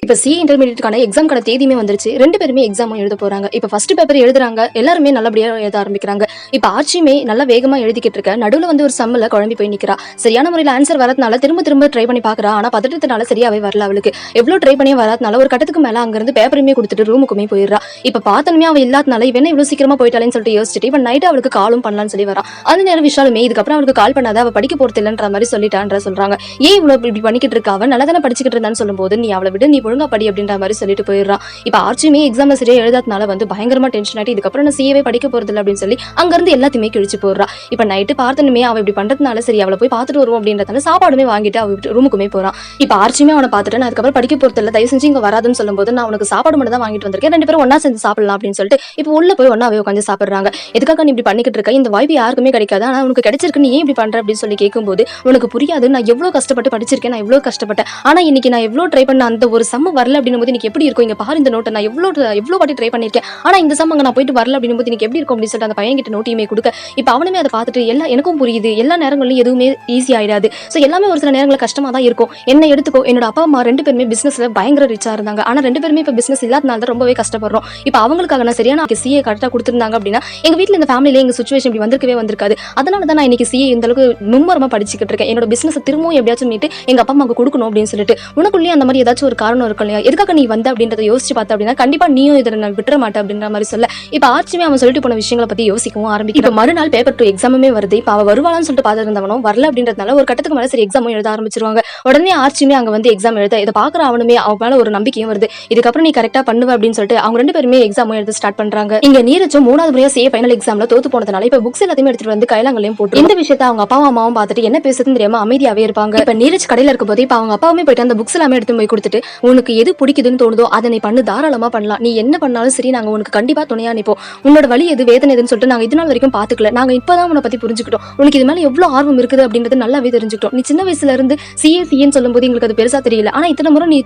இப்ப சி இன்டர்மீடியேட்கான எக்ஸாம்க்கான தேதியுமே வந்துருச்சு. 2 பேருமே எக்ஸாமும் எழுத போறாங்க. இப்ப ஃபர்ஸ்ட் பேப்பர் எழுதுறாங்க. எல்லாருமே நல்லபடியா எழுத ஆரம்பிக்கிறாங்க. இப்ப ஆர்ச்சியுமே நல்லா வேகமா எழுதிக்கிட்டு இருக்க. நடுவுல வந்து ஒரு சம்ல குழம்பி போய் நிக்கிறா. சரியான முறையில ஆன்சர் வரதுனால திரும்ப திரும்ப ட்ரை பண்ணி பாக்குறா. ஆனா பதட்டத்தினால சரியாவே வரல அவளுக்கு. எவ்வளவு ட்ரை பண்ணி வராதனால ஒரு கட்டத்துக்கு மேல அங்க இருந்து பேப்பருமே கொடுத்துட்டு ரூமுக்குமே போயிடுறா. இப்ப பார்த்தனுமே அவ இல்லாதனால இவன் இவ்வளவு சீக்கிரமா போயிட்டாலேன்னு சொல்லிட்டு யோசிச்சுட்டு இவன் நைட் அவளுக்கு காலும் பண்ணலாம்னு சொல்லி வரா. அந்த நேரம் விஷாலுமே இதுக்கப்புறம் அவளுக்கு கால் பண்ணாத, அவ படிக்க போறது இல்லன்ற மாதிரி சொல்லிட்டான்ற சொல்றாங்க. ஏன் இவ்வளவு இப்படி பண்ணிக்கிட்டு இருக்கா, அவன் நல்லா தானே படிச்சுக்கிட்டு இருந்தான்னு சொல்லும்போது நீ அவளை விட நீ ஒழுங்கா படி அப்படின்ற மாதிரி சொல்லிட்டு போயிடுறான். இப்ப ஆர்ச்சியுமே எக்ஸாம்ல சரியா எழுதாதனால வந்து பயங்கரமா டென்ஷன் ஆயிட்டு இதுக்கப்புறம் நான் சிஏவே படிக்க போறது இல்லை அப்படின்னு சொல்லி அங்க இருந்து எல்லாத்தையுமே கிழிச்சு போடுறா. இப்ப நைட்டு பார்த்தனுமே அவ இப்படி பண்றதுனால சரி அவளை போய் பார்த்துட்டு வருவோம் அப்படின்றதால சாப்பாடுமே வாங்கிட்டு அவ ரூமுக்குமே போறான். இப்ப ஆர்ச்சியுமே அவனை பார்த்துட்டு நான் அதுக்கப்புறம் படிக்க போறது இல்லை, தயவு செஞ்சு இங்க வராதுன்னு சொல்லும்போது நான் உனக்கு சாப்பாடு மட்டும் தான் வாங்கிட்டு வந்திருக்கேன், 2 பேரும் ஒன்னா சேர்ந்து சாப்பிடலாம் அப்படின்னு சொல்லிட்டு இப்ப உள்ள போய் ஒன்னாவே உட்காந்து சாப்பிடுறாங்க. எதுக்காக நீ இப்படி பண்ணிக்கிட்டு இருக்க, இந்த வாய்ப்பு யாருக்குமே கிடைக்காது, ஆனா உனக்கு கிடைச்சிருக்கு, நீ ஏன் இப்படி பண்ற அப்படின்னு சொல்லி கேட்கும்போது உனக்கு புரியாது, நான் எவ்வளவு கஷ்டப்பட்டு படிச்சிருக்கேன், நான் எவ்வளவு கஷ்டப்பட்டேன், ஆனா இன்னைக்கு நான் எவ்வளவு ட்ரை பண்ண அந்த ஒரு சம் வரல அப்படின்னும் போது எனக்கு எப்படி இருக்கும், இங்க பாரு இந்த நோட்டை நான் எவ்வளவு வாட்டி ட்ரை பண்ணிருக்கேன், ஆனா இந்த சம் நான் போயிட்டு வரல அப்படின்னும் போது எனக்கு எப்படி இருக்கும் அப்படின்னு சொல்லிட்டு அந்த பையன் கிட்ட நோட்டியுமே கொடுக்க இப்ப அவனுமே அதை பார்த்துட்டு எனக்கும் புரியுது, எல்லா நேரங்களிலும் எதுவுமே ஈஸி ஆயிடாது, சோ எல்லாமே ஒரு சில நேரங்கள் கஷ்டமா தான் இருக்கும், என்ன எடுத்துக்கோ, என்னோட அப்பா அம்மா 2 பேருமே பிசினஸ்ல பயங்கர ரிச்சா இருந்தாங்க, ஆனா 2 பேருமே இப்ப பிசினஸ் இல்லாதனால தான் ரொம்பவே கஷ்டப்படுறோம், இப்ப அவங்களுக்காக நான் சரியான சிஏ கரெக்டா கொடுத்திருந்தாங்க அப்படின்னா எங்க வீட்டுல இந்த ஃபேமிலியில எங்க சிச்சுவேஷன் இப்படி வந்திருக்காது, அதனால தான் நான் இன்னைக்கு சிஏ இந்த அளவுக்கு மும்மரமா படிச்சுக்கிட்டு இருக்கேன், என்னோட பிசினஸ் திரும்பவும் எப்படியாச்சும் நீட்டு எங்க அப்பா அம்மாவுக்கு கொடுக்கணும் அப்படின்னு சொல்லிட்டு உனக்குள்ளேயே அந்த மாதிரி ஏதாச்சும் ஒரு காரணம் இருக்கும் இல்லையா, எதுக்காக நீ வந்த அப்படின்றத யோசிச்சு பார்த்த அப்படின்னா கண்டிப்பா நீயும் இதை நான் விட்டுற மாட்டேன் அப்படின்ற மாதிரி சொல்ல இப்ப ஆர்ச்சியுமே அவன் சொல்லிட்டு போன விஷயங்களை பத்தி யோசிக்கவும் ஆரம்பிக்கும். மறுநாள் பேப்பர் 2 எக்ஸாமுமே வருது. இப்ப அவ வருவாளான்னு சொல்லிட்டு பார்த்து இருந்தவனும் வரல அப்படின்றதுனால ஒரு கட்டத்துக்கு மேல சரி எக்ஸாமும் எழுத ஆரம்பிச்சிருவாங்க. உடனே ஆர்ச்சியுமே அங்க வந்து எக்ஸாம் எழுத இதை பாக்குற அவனுமே அவன் மேல ஒரு நம்பிக்கையும் வருது, இதுக்கப்புறம் நீ கரெக்டா பண்ணுவ அப்படின்னு சொல்லிட்டு அவங்க 2 பேருமே எக்ஸாமும் எழுத ஸ்டார்ட் பண்றாங்க. இங்க நீரஜும் 3வது முறையா சிஏ ஃபைனல் எக்ஸாம்ல தோத்து போனதுனால இப்ப புக்ஸ் எல்லாத்தையுமே எடுத்துட்டு வந்து கைலாங்களையும் போட்டு இந்த விஷயத்தை அவங்க அப்பாவும் அம்மாவும் பார்த்துட்டு என்ன பேசுறதுன்னு தெரியாம அமைதியாவே இருப்பாங்க. இப்ப நீரஜ் கடையில இருக்கும் போது இப்ப அவங்க அப்பாவுமே போயிட்டு அந்த புக்ஸ் எல்லாமே எடுத்து போய் கொடுத்துட்டு உனக்கு எது பிடிக்குதுன்னு தோணுதோ அதை நீ பண்ணு, தாராளமா பண்ணலாம், நீ என்ன பண்ணாலும் சரி நாங்க உனக்கு கண்டிப்பா துணையா நிப்போம், உன்னோட வலி எது வேதனை எதுன்னு சொல்லிட்டு நாங்க இது நாள் வரைக்கும் பாத்துக்கல, நாங்க இப்பதான் உன்னை பத்தி புரிஞ்சுக்கிட்டோம், உனக்கு இது மேல எவ்வளவு ஆர்வம் இருக்குது அப்படின்றது நல்லாவே தெரிஞ்சுக்கிட்டோம், நீ சின்ன வயசுல இருந்து சிஏன்னு சொல்லும் போது எங்களுக்கு அது பெருசா தெரியல, ஆனா இத்தனை முறை நீ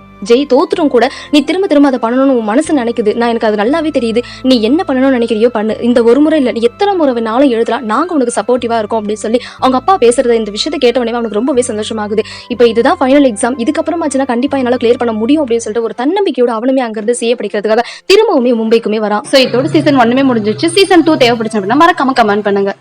தோத்துட்டும் கூட நீ திரும்ப திரும்ப அதை பண்ணணும்னு உன் மனசு நினைக்குது, நான் எனக்கு அது நல்லாவே தெரியுது, நீ என்ன பண்ணணும்னு நினைக்கிறியோ பண்ணு, இந்த ஒரு முறை இல்ல நீ எத்தனை முறை வேணாலும் எழுதலாம், நாங்க உனக்கு சப்போர்ட்டிவா இருக்கோம் அப்படின்னு சொல்லி அவங்க அப்பா பேசுறது இந்த விஷயத்தை கேட்டவனே அவனுக்கு ரொம்பவே சந்தோஷமாகுது. இப்ப இதுதான் ஃபைனல் எக்ஸாம், இதுக்கப்புறமாச்சுன்னா கண்டிப்பா என்னால கிளியர் பண்ண முடியும் அப்படின்னு சொல்லிட்டு ஒரு தன்னம்பிக்கையோட அவனுமே அங்கிருந்து சிஏ படிக்கிறதுக்காக திரும்பவுமே மும்பைக்குமே வரான். சோ இதோட சீசன் 1 முடிஞ்சிச்சு. சீசன் 2 தேவைப்படுச்சு அப்படின்னா மறக்காம கமெண்ட் பண்ணுங்க.